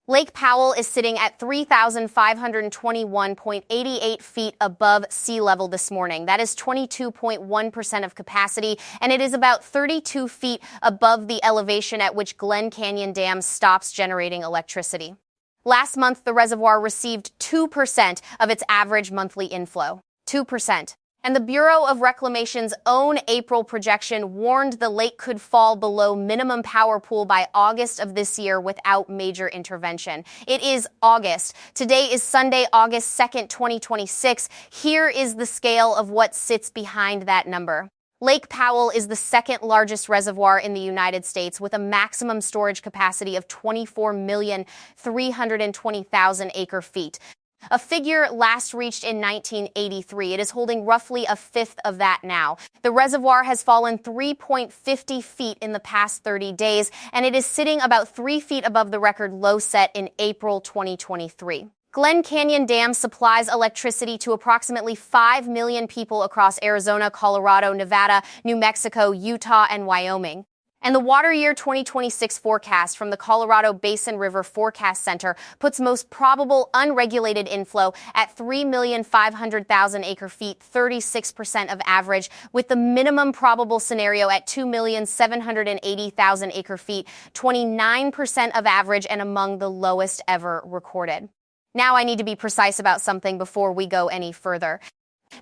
Lake Powell is sitting at 3,521.88 feet above sea level this morning. That is 22.1% of capacity, and it is about 32 feet above the elevation at which Glen Canyon Dam stops generating electricity. Last month, the reservoir received 2% of its average monthly inflow. 2%. And the Bureau of Reclamation's own April projection warned the lake could fall below minimum power pool by August of this year without major intervention. It is August. Today is Sunday, August 2nd, 2026. Here is the scale of what sits behind that number. Lake Powell is the second largest reservoir in the United States with a maximum storage capacity of 24,320,000 acre-feet. A figure last reached in 1983. It is holding roughly a fifth of that now. The reservoir has fallen 3.50 feet in the past 30 days, and it is sitting about 3 feet above the record low set in April 2023. Glen Canyon Dam supplies electricity to approximately 5 million people across Arizona, Colorado, Nevada, New Mexico, Utah, and Wyoming. And the water year 2026 forecast from the Colorado Basin River Forecast Center puts most probable unregulated inflow at 3,500,000 acre-feet, 36% of average, with the minimum probable scenario at 2,780,000 acre-feet, 29% of average, and among the lowest ever recorded. Now I need to be precise about something before we go any further,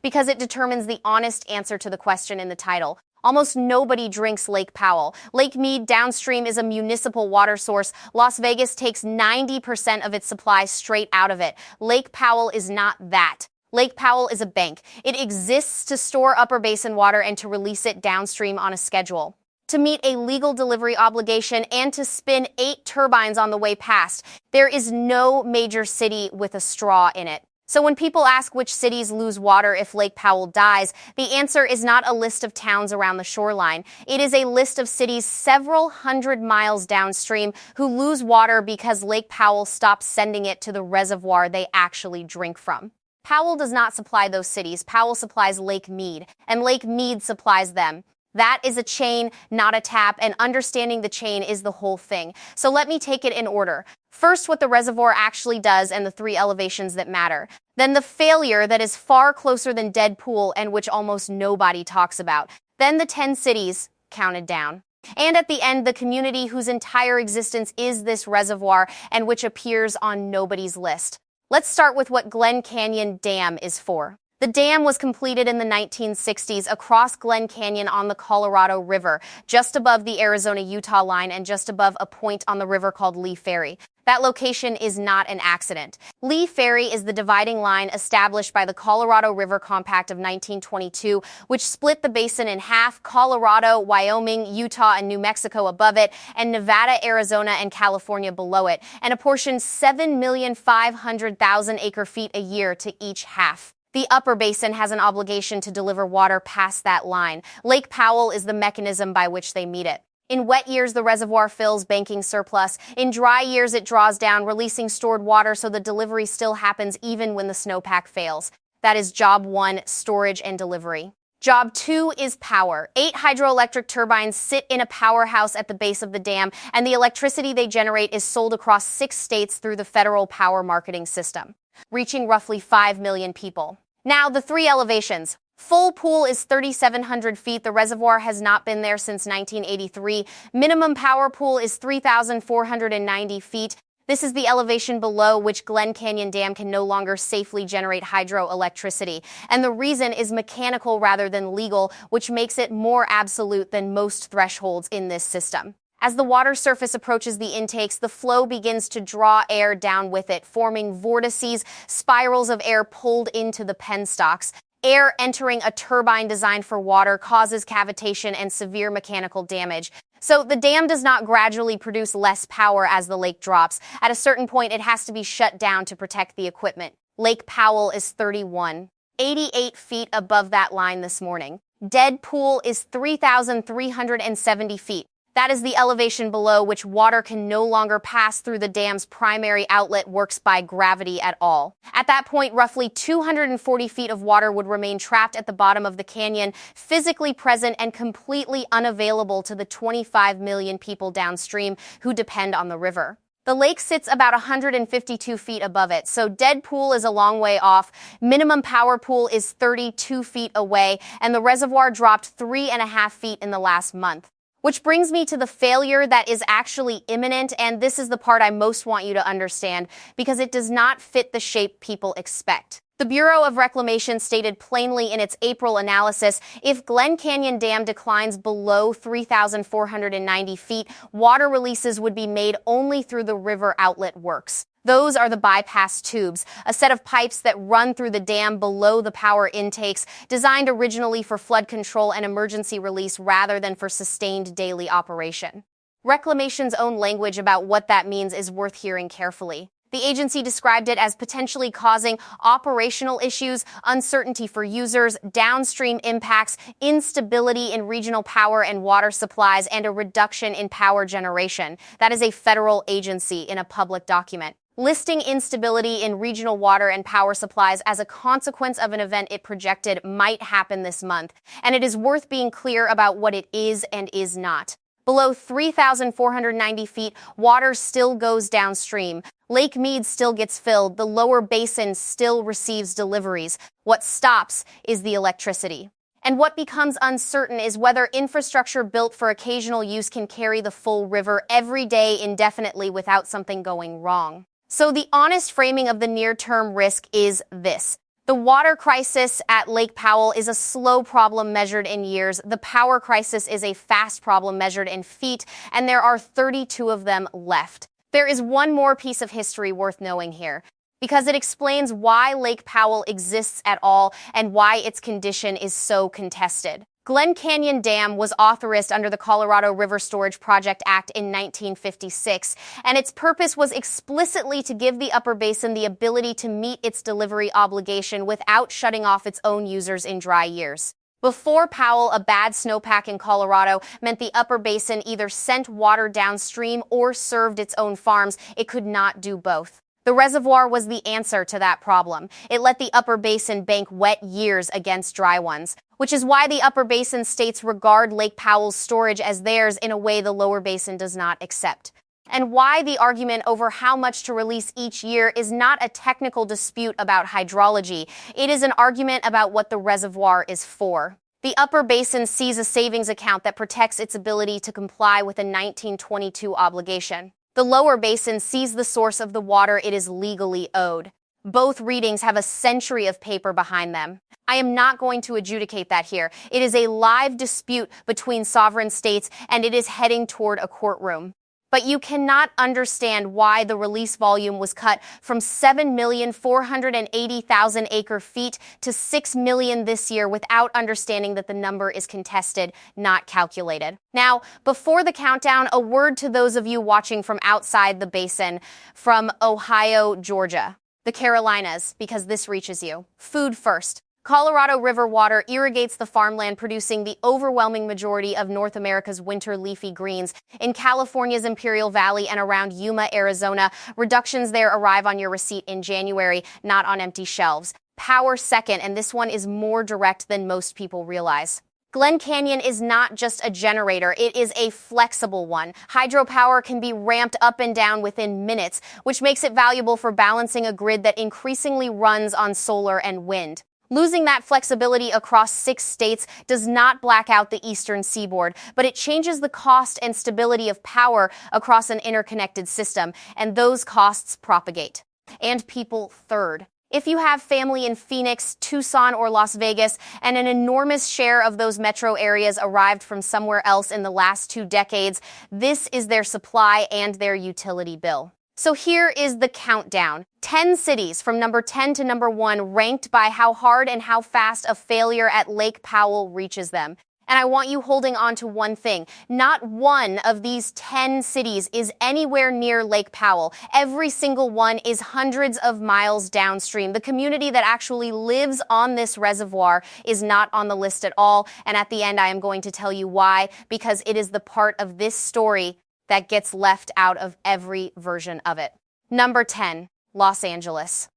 because it determines the honest answer to the question in the title. Almost nobody drinks Lake Powell. Lake Mead downstream is a municipal water source. Las Vegas takes 90% of its supply straight out of it. Lake Powell is not that. Lake Powell is a bank. It exists to store Upper Basin water and to release it downstream on a schedule, to meet a legal delivery obligation, and to spin 8 turbines on the way past. There is no major city with a straw in it. So when people ask which cities lose water if Lake Powell dies, the answer is not a list of towns around the shoreline. It is a list of cities several hundred miles downstream who lose water because Lake Powell stops sending it to the reservoir they actually drink from. Powell does not supply those cities. Powell supplies Lake Mead, and Lake Mead supplies them. That is a chain, not a tap, and understanding the chain is the whole thing. So let me take it in order. First, what the reservoir actually does and the 3 elevations that matter. Then the failure that is far closer than dead pool and which almost nobody talks about. Then the 10 cities counted down. And at the end, the community whose entire existence is this reservoir and which appears on nobody's list. Let's start with what Glen Canyon Dam is for. The dam was completed in the 1960s across Glen Canyon on the Colorado River, just above the Arizona-Utah line and just above a point on the river called Lee Ferry. That location is not an accident. Lee Ferry is the dividing line established by the Colorado River Compact of 1922, which split the basin in half: Colorado, Wyoming, Utah, and New Mexico above it, and Nevada, Arizona, and California below it, and apportioned 7,500,000 acre-feet a year to each half. The Upper Basin has an obligation to deliver water past that line. Lake Powell is the mechanism by which they meet it. In wet years, the reservoir fills, banking surplus. In dry years, it draws down, releasing stored water so the delivery still happens even when the snowpack fails. That is job 1, storage and delivery. Job 2 is power. 8 hydroelectric turbines sit in a powerhouse at the base of the dam, and the electricity they generate is sold across 6 states through the federal power marketing system, reaching roughly 5 million people. Now, the 3 elevations. Full pool is 3,700 feet. The reservoir has not been there since 1983. Minimum power pool is 3,490 feet. This is the elevation below which Glen Canyon Dam can no longer safely generate hydroelectricity. And the reason is mechanical rather than legal, which makes it more absolute than most thresholds in this system. As the water surface approaches the intakes, the flow begins to draw air down with it, forming vortices, spirals of air pulled into the penstocks. Air entering a turbine designed for water causes cavitation and severe mechanical damage. So the dam does not gradually produce less power as the lake drops. At a certain point, it has to be shut down to protect the equipment. Lake Powell is 88 feet above that line this morning. Dead pool is 3,370 feet. That is the elevation below which water can no longer pass through the dam's primary outlet works by gravity at all. At that point, roughly 240 feet of water would remain trapped at the bottom of the canyon, physically present and completely unavailable to the 25 million people downstream who depend on the river. The lake sits about 152 feet above it, so dead pool is a long way off. Minimum power pool is 32 feet away, and the reservoir dropped 3.5 feet in the last month. Which brings me to the failure that is actually imminent, and this is the part I most want you to understand, because it does not fit the shape people expect. The Bureau of Reclamation stated plainly in its April analysis, if Glen Canyon Dam declines below 3,490 feet, water releases would be made only through the river outlet works. Those are the bypass tubes, a set of pipes that run through the dam below the power intakes, designed originally for flood control and emergency release rather than for sustained daily operation. Reclamation's own language about what that means is worth hearing carefully. The agency described it as potentially causing operational issues, uncertainty for users, downstream impacts, instability in regional power and water supplies, and a reduction in power generation. That is a federal agency in a public document, listing instability in regional water and power supplies as a consequence of an event it projected might happen this month. And it is worth being clear about what it is and is not. Below 3,490 feet, water still goes downstream. Lake Mead still gets filled. The lower basin still receives deliveries. What stops is the electricity. And what becomes uncertain is whether infrastructure built for occasional use can carry the full river every day indefinitely without something going wrong. So the honest framing of the near-term risk is this. The water crisis at Lake Powell is a slow problem measured in years. The power crisis is a fast problem measured in feet, and there are 32 of them left. There is one more piece of history worth knowing here, because it explains why Lake Powell exists at all and why its condition is so contested. Glen Canyon Dam was authorized under the Colorado River Storage Project Act in 1956, and its purpose was explicitly to give the Upper Basin the ability to meet its delivery obligation without shutting off its own users in dry years. Before Powell, a bad snowpack in Colorado meant the Upper Basin either sent water downstream or served its own farms. It could not do both. The reservoir was the answer to that problem. It let the Upper Basin bank wet years against dry ones, which is why the Upper Basin states regard Lake Powell's storage as theirs in a way the Lower Basin does not accept. And why the argument over how much to release each year is not a technical dispute about hydrology. It is an argument about what the reservoir is for. The Upper Basin sees a savings account that protects its ability to comply with a 1922 obligation. The Lower Basin sees the source of the water it is legally owed. Both readings have a century of paper behind them. I am not going to adjudicate that here. It is a live dispute between sovereign states, and it is heading toward a courtroom. But you cannot understand why the release volume was cut from 7,480,000 acre-feet to 6 million this year without understanding that the number is contested, not calculated. Now, before the countdown, a word to those of you watching from outside the basin, from Ohio, Georgia, the Carolinas, because this reaches you. Food first. Colorado River water irrigates the farmland, producing the overwhelming majority of North America's winter leafy greens. In California's Imperial Valley and around Yuma, Arizona, reductions there arrive on your receipt in January, not on empty shelves. Power second, and this one is more direct than most people realize. Glen Canyon is not just a generator, it is a flexible one. Hydropower can be ramped up and down within minutes, which makes it valuable for balancing a grid that increasingly runs on solar and wind. Losing that flexibility across 6 states does not black out the eastern seaboard, but it changes the cost and stability of power across an interconnected system, and those costs propagate. And people third. If you have family in Phoenix, Tucson, or Las Vegas, and an enormous share of those metro areas arrived from somewhere else in the last 2 decades, this is their supply and their utility bill. So here is the countdown. 10 cities from number 10 to number 1 ranked by how hard and how fast a failure at Lake Powell reaches them. And I want you holding on to one thing. Not one of these 10 cities is anywhere near Lake Powell. Every single one is hundreds of miles downstream. The community that actually lives on this reservoir is not on the list at all. And at the end, I am going to tell you why, because it is the part of this story that gets left out of every version of it. Number 10, Los Angeles.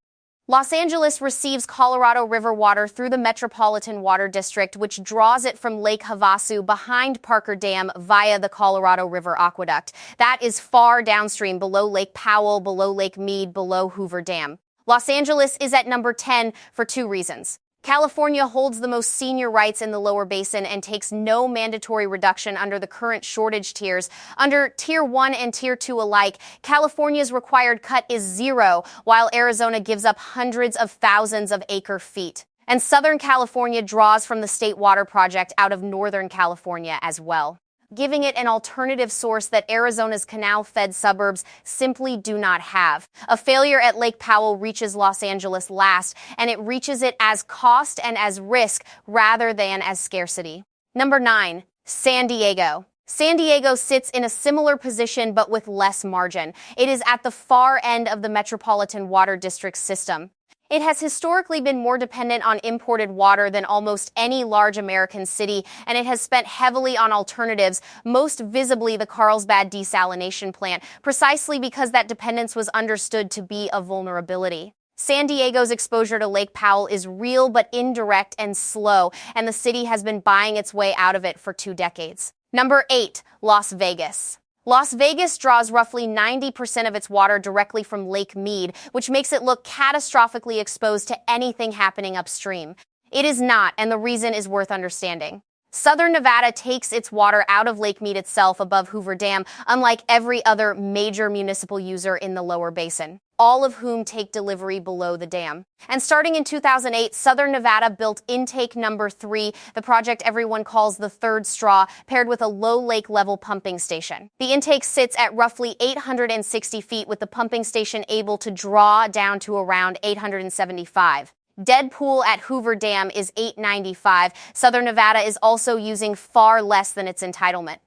Los Angeles receives Colorado River water through the Metropolitan Water District, which draws it from Lake Havasu behind Parker Dam via the Colorado River Aqueduct. That is far downstream, below Lake Powell, below Lake Mead, below Hoover Dam. Los Angeles is at number 10 for two reasons. California holds the most senior rights in the lower basin and takes no mandatory reduction under the current shortage tiers. Under Tier 1 and Tier 2 alike, California's required cut is 0, while Arizona gives up hundreds of thousands of acre-feet. And Southern California draws from the State Water Project out of Northern California as well, giving it an alternative source that Arizona's canal-fed suburbs simply do not have. A failure at Lake Powell reaches Los Angeles last, and it reaches it as cost and as risk rather than as scarcity. Number 9, San Diego. San Diego sits in a similar position but with less margin. It is at the far end of the Metropolitan Water District system. It has historically been more dependent on imported water than almost any large American city, and it has spent heavily on alternatives, most visibly the Carlsbad desalination plant, precisely because that dependence was understood to be a vulnerability. San Diego's exposure to Lake Powell is real but indirect and slow, and the city has been buying its way out of it for 2 decades. Number 8, Las Vegas. Las Vegas draws roughly 90% of its water directly from Lake Mead, which makes it look catastrophically exposed to anything happening upstream. It is not, and the reason is worth understanding. Southern Nevada takes its water out of Lake Mead itself above Hoover Dam, unlike every other major municipal user in the lower basin, all of whom take delivery below the dam. And starting in 2008, Southern Nevada built intake number 3, the project everyone calls the third straw, paired with a low lake level pumping station. The intake sits at roughly 860 feet, with the pumping station able to draw down to around 875. Dead pool at Hoover Dam is 895. Southern Nevada is also using far less than its entitlement.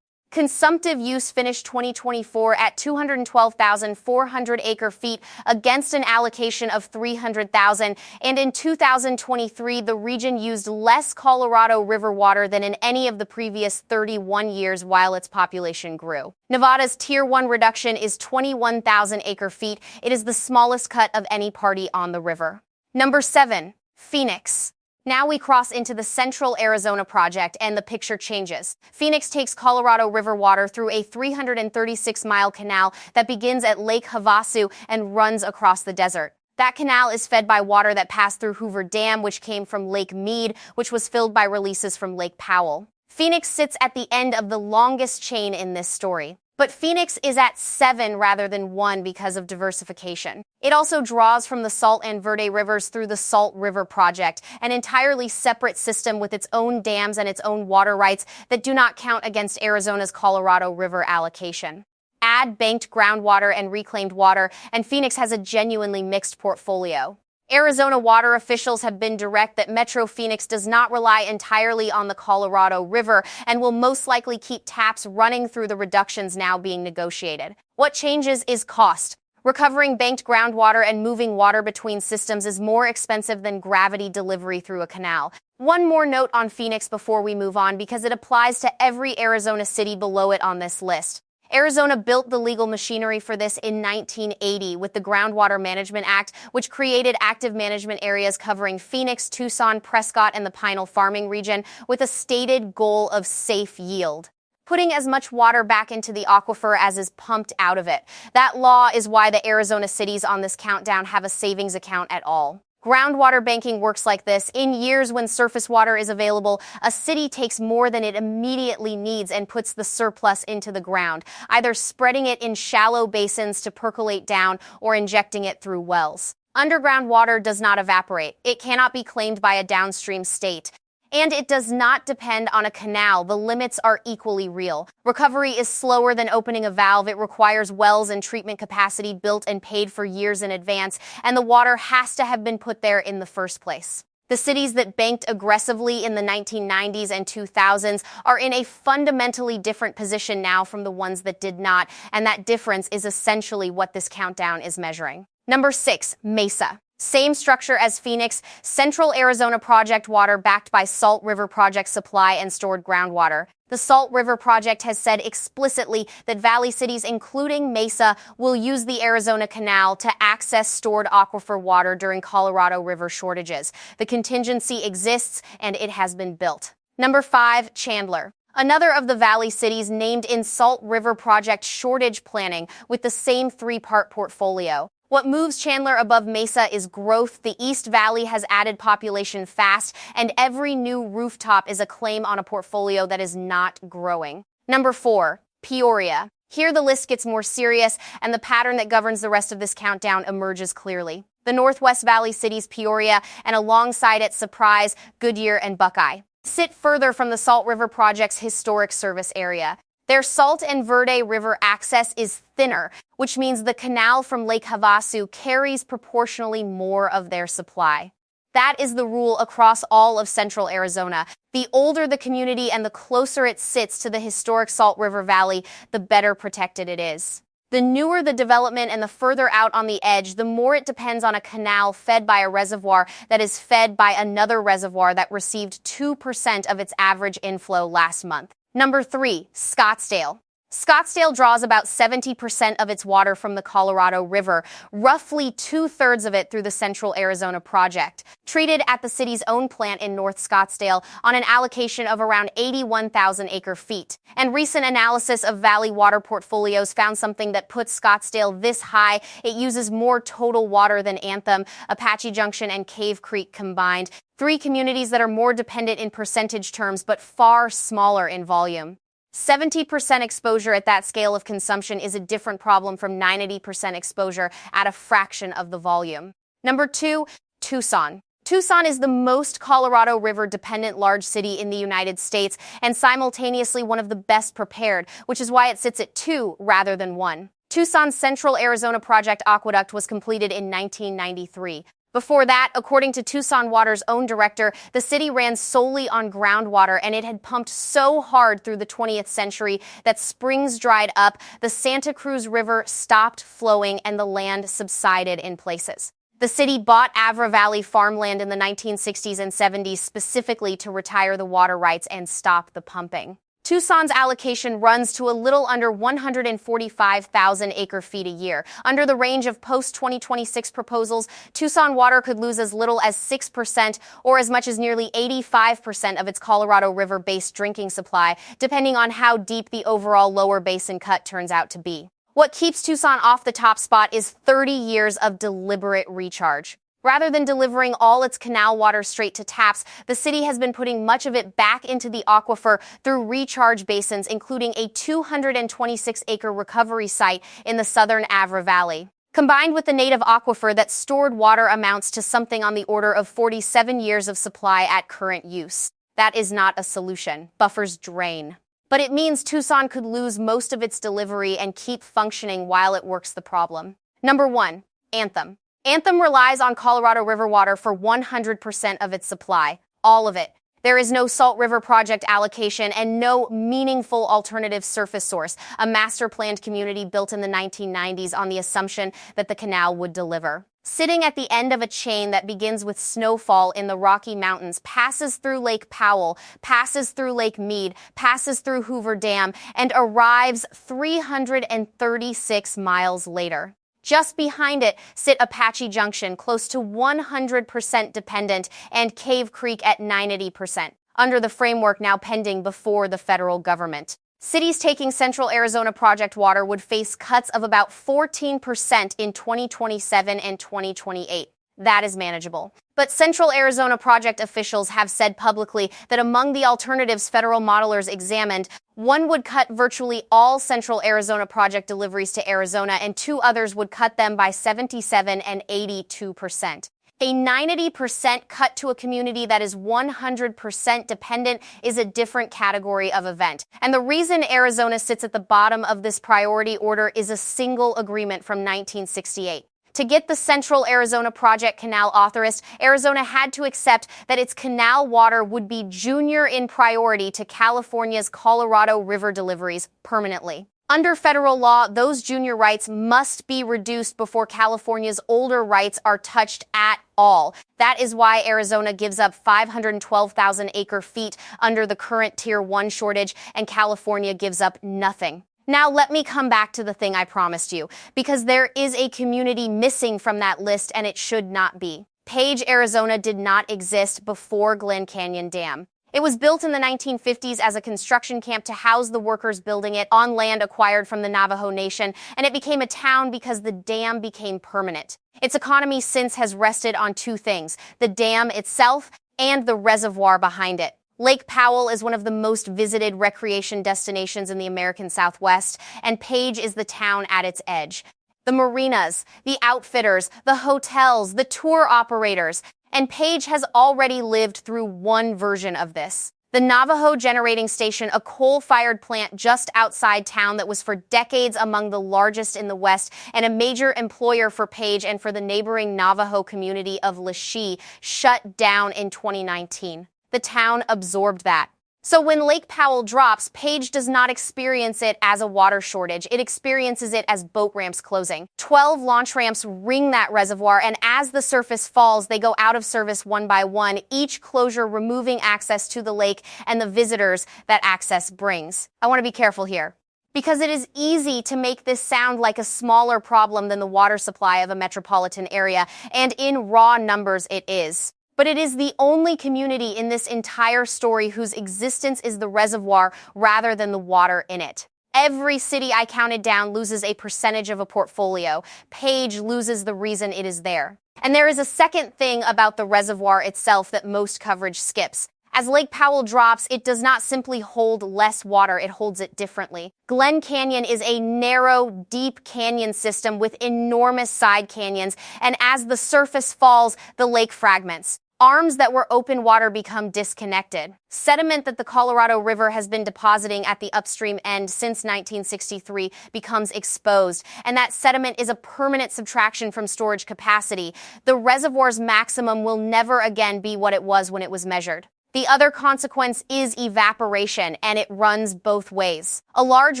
Consumptive use finished 2024 at 212,400 acre-feet against an allocation of 300,000, and in 2023 the region used less Colorado River water than in any of the previous 31 years while its population grew. Nevada's Tier 1 reduction is 21,000 acre-feet. It is the smallest cut of any party on the river. Number 7, Phoenix. Now we cross into the Central Arizona project and the picture changes. Phoenix takes Colorado River water through a 336-mile canal that begins at Lake Havasu and runs across the desert. That canal is fed by water that passed through Hoover Dam, which came from Lake Mead, which was filled by releases from Lake Powell. Phoenix sits at the end of the longest chain in this story. But Phoenix is at 7 rather than 1 because of diversification. It also draws from the Salt and Verde rivers through the Salt River Project, an entirely separate system with its own dams and its own water rights that do not count against Arizona's Colorado River allocation. Add banked groundwater and reclaimed water, and Phoenix has a genuinely mixed portfolio. Arizona water officials have been direct that Metro Phoenix does not rely entirely on the Colorado River and will most likely keep taps running through the reductions now being negotiated. What changes is cost. Recovering banked groundwater and moving water between systems is more expensive than gravity delivery through a canal. One more note on Phoenix before we move on, because it applies to every Arizona city below it on this list. Arizona built the legal machinery for this in 1980 with the Groundwater Management Act, which created active management areas covering Phoenix, Tucson, Prescott, and the Pinal Farming region with a stated goal of safe yield, putting as much water back into the aquifer as is pumped out of it. That law is why the Arizona cities on this countdown have a savings account at all. Groundwater banking works like this. In years when surface water is available, a city takes more than it immediately needs and puts the surplus into the ground, either spreading it in shallow basins to percolate down or injecting it through wells. Underground water does not evaporate. It cannot be claimed by a downstream state. And it does not depend on a canal. The limits are equally real. Recovery is slower than opening a valve. It requires wells and treatment capacity built and paid for years in advance, and the water has to have been put there in the first place. The cities that banked aggressively in the 1990s and 2000s are in a fundamentally different position now from the ones that did not, and that difference is essentially what this countdown is measuring. Number 6, Mesa. Same structure as Phoenix, Central Arizona project water backed by Salt River Project supply and stored groundwater. The Salt River Project has said explicitly that valley cities, including Mesa, will use the Arizona Canal to access stored aquifer water during Colorado River shortages. The contingency exists, and it has been built. Number 5, Chandler. Another of the valley cities named in Salt River Project shortage planning with the same 3-part portfolio. What moves Chandler above Mesa is growth. The East Valley has added population fast, and every new rooftop is a claim on a portfolio that is not growing. Number 4, Peoria. Here the list gets more serious, and the pattern that governs the rest of this countdown emerges clearly. The Northwest Valley cities Peoria, and alongside it Surprise, Goodyear, and Buckeye, sit further from the Salt River Project's historic service area. Their Salt and Verde River access is thinner, which means the canal from Lake Havasu carries proportionally more of their supply. That is the rule across all of central Arizona. The older the community and the closer it sits to the historic Salt River Valley, the better protected it is. The newer the development and the further out on the edge, the more it depends on a canal fed by a reservoir that is fed by another reservoir that received 2% of its average inflow last month. Number 3, Scottsdale. Scottsdale draws about 70% of its water from the Colorado River, roughly 2/3 of it through the Central Arizona Project, treated at the city's own plant in North Scottsdale on an allocation of around 81,000 acre-feet. And recent analysis of valley water portfolios found something that puts Scottsdale this high. It uses more total water than Anthem, Apache Junction, and Cave Creek combined, 3 communities that are more dependent in percentage terms but far smaller in volume. 70% exposure at that scale of consumption is a different problem from 90% exposure at a fraction of the volume. Number 2, Tucson. Tucson is the most Colorado River dependent large city in the United States and simultaneously one of the best prepared, which is why it sits at 2 rather than 1. Tucson's Central Arizona Project aqueduct was completed in 1993. Before that, according to Tucson Water's own director, the city ran solely on groundwater, and it had pumped so hard through the 20th century that springs dried up, the Santa Cruz River stopped flowing, and the land subsided in places. The city bought Avra Valley farmland in the 1960s and 70s specifically to retire the water rights and stop the pumping. Tucson's allocation runs to a little under 145,000 acre-feet a year. Under the range of post-2026 proposals, Tucson Water could lose as little as 6% or as much as nearly 85% of its Colorado River-based drinking supply, depending on how deep the overall lower basin cut turns out to be. What keeps Tucson off the top spot is 30 years of deliberate recharge. Rather than delivering all its canal water straight to taps, the city has been putting much of it back into the aquifer through recharge basins, including a 226-acre recovery site in the southern Avra Valley. Combined with the native aquifer, that stored water amounts to something on the order of 47 years of supply at current use. That is not a solution. Buffers drain. But it means Tucson could lose most of its delivery and keep functioning while it works the problem. Number 1, Anthem. Anthem relies on Colorado River water for 100% of its supply, all of it. There is no Salt River Project allocation and no meaningful alternative surface source, a master-planned community built in the 1990s on the assumption that the canal would deliver. Sitting at the end of a chain that begins with snowfall in the Rocky Mountains, passes through Lake Powell, passes through Lake Mead, passes through Hoover Dam, and arrives 336 miles later. Just behind it sit Apache Junction, close to 100% dependent, and Cave Creek at 90%, under the framework now pending before the federal government. Cities taking Central Arizona Project water would face cuts of about 14% in 2027 and 2028. That is manageable. But Central Arizona Project officials have said publicly that among the alternatives federal modelers examined, one would cut virtually all Central Arizona Project deliveries to Arizona, and 2 others would cut them by 77 and 82%. A 90% cut to a community that is 100% dependent is a different category of event. And the reason Arizona sits at the bottom of this priority order is a single agreement from 1968. To get the Central Arizona Project canal authorized, Arizona had to accept that its canal water would be junior in priority to California's Colorado River deliveries permanently. Under federal law, those junior rights must be reduced before California's older rights are touched at all. That is why Arizona gives up 512,000 acre-feet under the current Tier 1 shortage, and California gives up nothing. Now let me come back to the thing I promised you, because there is a community missing from that list, and it should not be. Page, Arizona did not exist before Glen Canyon Dam. It was built in the 1950s as a construction camp to house the workers building it on land acquired from the Navajo Nation, and it became a town because the dam became permanent. Its economy since has rested on two things: the dam itself and the reservoir behind it. Lake Powell is one of the most visited recreation destinations in the American Southwest, and Page is the town at its edge. The marinas, the outfitters, the hotels, the tour operators, and Page has already lived through one version of this. The Navajo Generating Station, a coal-fired plant just outside town that was for decades among the largest in the West and a major employer for Page and for the neighboring Navajo community of Lachey, shut down in 2019. The town absorbed that. So when Lake Powell drops, Page does not experience it as a water shortage. It experiences it as boat ramps closing. 12 launch ramps ring that reservoir, and as the surface falls, they go out of service one by one, each closure removing access to the lake and the visitors that access brings. I want to be careful here, because it is easy to make this sound like a smaller problem than the water supply of a metropolitan area, and in raw numbers it is. But it is the only community in this entire story whose existence is the reservoir rather than the water in it. Every city I counted down loses a percentage of a portfolio. Page loses the reason it is there. And there is a second thing about the reservoir itself that most coverage skips. As Lake Powell drops, it does not simply hold less water, it holds it differently. Glen Canyon is a narrow, deep canyon system with enormous side canyons, and as the surface falls, the lake fragments. Arms that were open water become disconnected. Sediment that the Colorado River has been depositing at the upstream end since 1963 becomes exposed, and that sediment is a permanent subtraction from storage capacity. The reservoir's maximum will never again be what it was when it was measured. The other consequence is evaporation, and it runs both ways. A large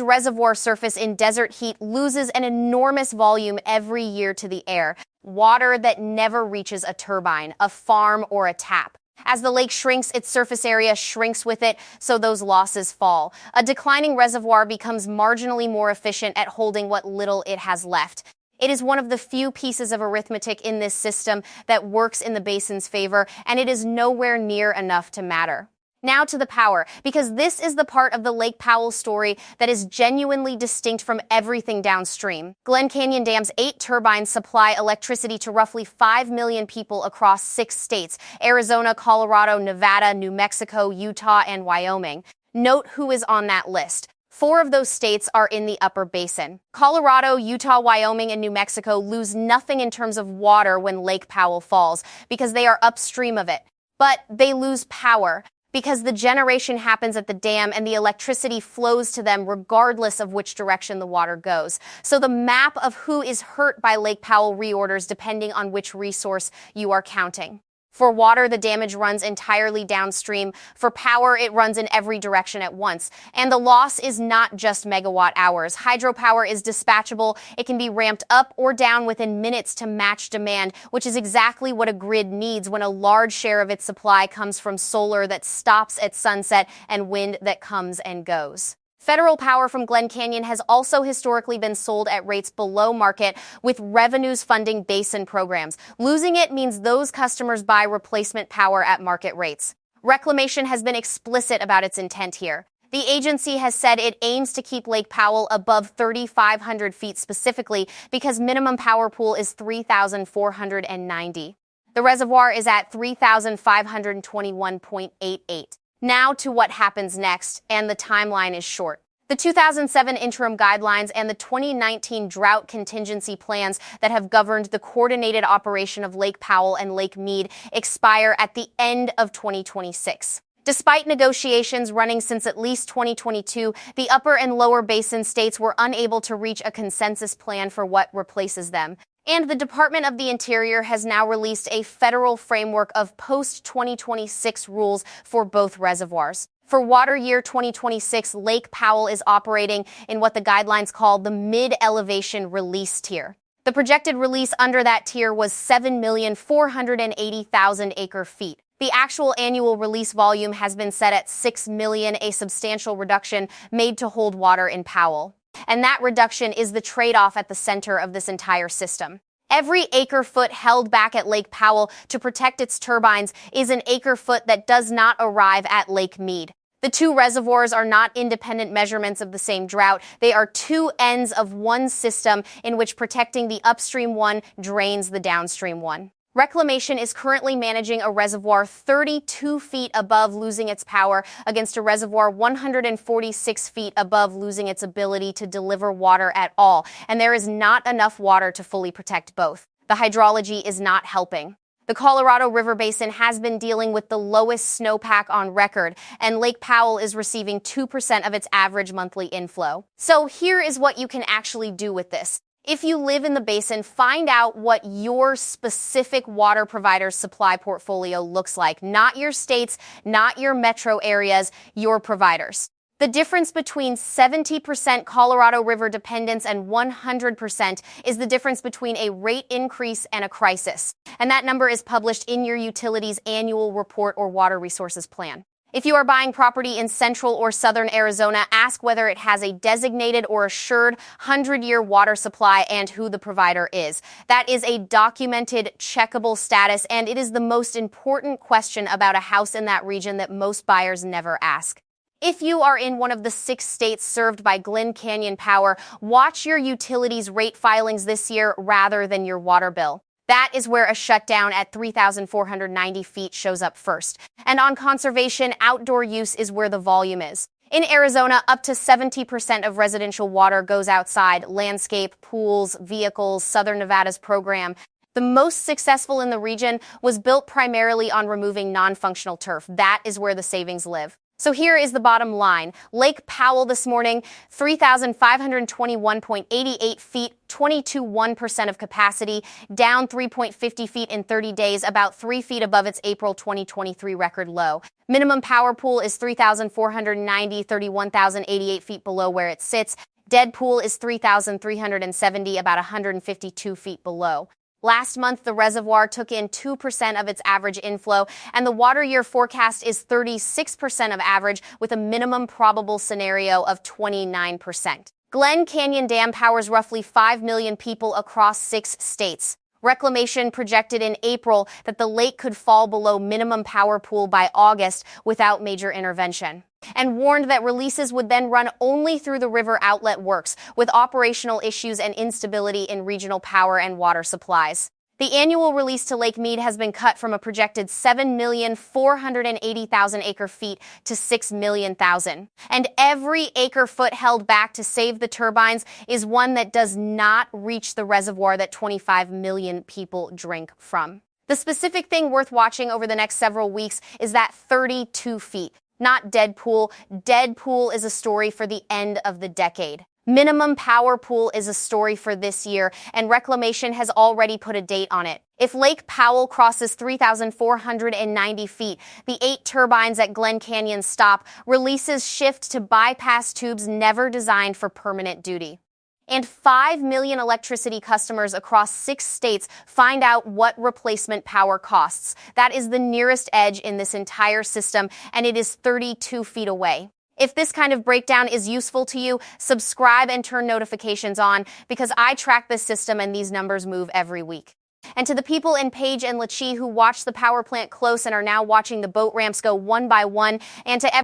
reservoir surface in desert heat loses an enormous volume every year to the air. Water that never reaches a turbine, a farm, or a tap. As the lake shrinks, its surface area shrinks with it, so those losses fall. A declining reservoir becomes marginally more efficient at holding what little it has left. It is one of the few pieces of arithmetic in this system that works in the basin's favor, and it is nowhere near enough to matter. Now to the power, because this is the part of the Lake Powell story that is genuinely distinct from everything downstream. Glen Canyon Dam's 8 turbines supply electricity to roughly 5 million people across 6 states: Arizona, Colorado, Nevada, New Mexico, Utah, and Wyoming. Note who is on that list. 4 of those states are in the Upper Basin. Colorado, Utah, Wyoming, and New Mexico lose nothing in terms of water when Lake Powell falls because they are upstream of it. But they lose power because the generation happens at the dam and the electricity flows to them regardless of which direction the water goes. So the map of who is hurt by Lake Powell reorders depending on which resource you are counting. For water, the damage runs entirely downstream. For power, it runs in every direction at once. And the loss is not just megawatt hours. Hydropower is dispatchable. It can be ramped up or down within minutes to match demand, which is exactly what a grid needs when a large share of its supply comes from solar that stops at sunset and wind that comes and goes. Federal power from Glen Canyon has also historically been sold at rates below market, with revenues funding basin programs. Losing it means those customers buy replacement power at market rates. Reclamation has been explicit about its intent here. The agency has said it aims to keep Lake Powell above 3,500 feet specifically because minimum power pool is 3,490. The reservoir is at 3,521.88. Now to what happens next, and the timeline is short. The 2007 interim guidelines and the 2019 drought contingency plans that have governed the coordinated operation of Lake Powell and Lake Mead expire at the end of 2026. Despite negotiations running since at least 2022, the upper and lower basin states were unable to reach a consensus plan for what replaces them. And the Department of the Interior has now released a federal framework of post-2026 rules for both reservoirs. For water year 2026, Lake Powell is operating in what the guidelines call the mid-elevation release tier. The projected release under that tier was 7,480,000 acre-feet. The actual annual release volume has been set at 6 million, a substantial reduction made to hold water in Powell. And that reduction is the trade-off at the center of this entire system. Every acre-foot held back at Lake Powell to protect its turbines is an acre-foot that does not arrive at Lake Mead. The two reservoirs are not independent measurements of the same drought. They are two ends of one system in which protecting the upstream one drains the downstream one. Reclamation is currently managing a reservoir 32 feet above losing its power against a reservoir 146 feet above losing its ability to deliver water at all, and there is not enough water to fully protect both. The hydrology is not helping. The Colorado River Basin has been dealing with the lowest snowpack on record, and Lake Powell is receiving 2% of its average monthly inflow. So here is what you can actually do with this. If you live in the basin, find out what your specific water provider's supply portfolio looks like. Not your states, not your metro areas, your providers. The difference between 70% Colorado River dependence and 100% is the difference between a rate increase and a crisis. And that number is published in your utility's annual report or water resources plan. If you are buying property in central or southern Arizona, ask whether it has a designated or assured 100-year water supply and who the provider is. That is a documented, checkable status, and it is the most important question about a house in that region that most buyers never ask. If you are in one of the 6 states served by Glen Canyon Power, watch your utilities rate filings this year rather than your water bill. That is where a shutdown at 3,490 feet shows up first. And on conservation, outdoor use is where the volume is. In Arizona, up to 70% of residential water goes outside: landscape, pools, vehicles, Southern Nevada's program. The most successful in the region was built primarily on removing non-functional turf. That is where the savings live. So here is the bottom line. Lake Powell this morning, 3,521.88 feet, 22.1% of capacity, down 3.50 feet in 30 days, about 3 feet above its April 2023 record low. Minimum power pool is 3,490, 31,088 feet below where it sits. Dead pool is 3,370, about 152 feet below. Last month, the reservoir took in 2% of its average inflow, and the water year forecast is 36% of average, with a minimum probable scenario of 29%. Glen Canyon Dam powers roughly 5 million people across 6 states. Reclamation projected in April that the lake could fall below minimum power pool by August without major intervention, and warned that releases would then run only through the river outlet works, with operational issues and instability in regional power and water supplies. The annual release to Lake Mead has been cut from a projected 7,480,000 acre-feet to 6 million thousand. And every acre-foot held back to save the turbines is one that does not reach the reservoir that 25 million people drink from. The specific thing worth watching over the next several weeks is that 32 feet. Not dead pool. Dead pool is a story for the end of the decade. Minimum power pool is a story for this year, and Reclamation has already put a date on it. If Lake Powell crosses 3,490 feet, the 8 turbines at Glen Canyon stop. Releases shift to bypass tubes never designed for permanent duty. And 5 million electricity customers across 6 states find out what replacement power costs. That is the nearest edge in this entire system, and it is 32 feet away. If this kind of breakdown is useful to you, subscribe and turn notifications on, because I track this system and these numbers move every week. And to the people in Page and Lachey who watched the power plant close and are now watching the boat ramps go one by one, and to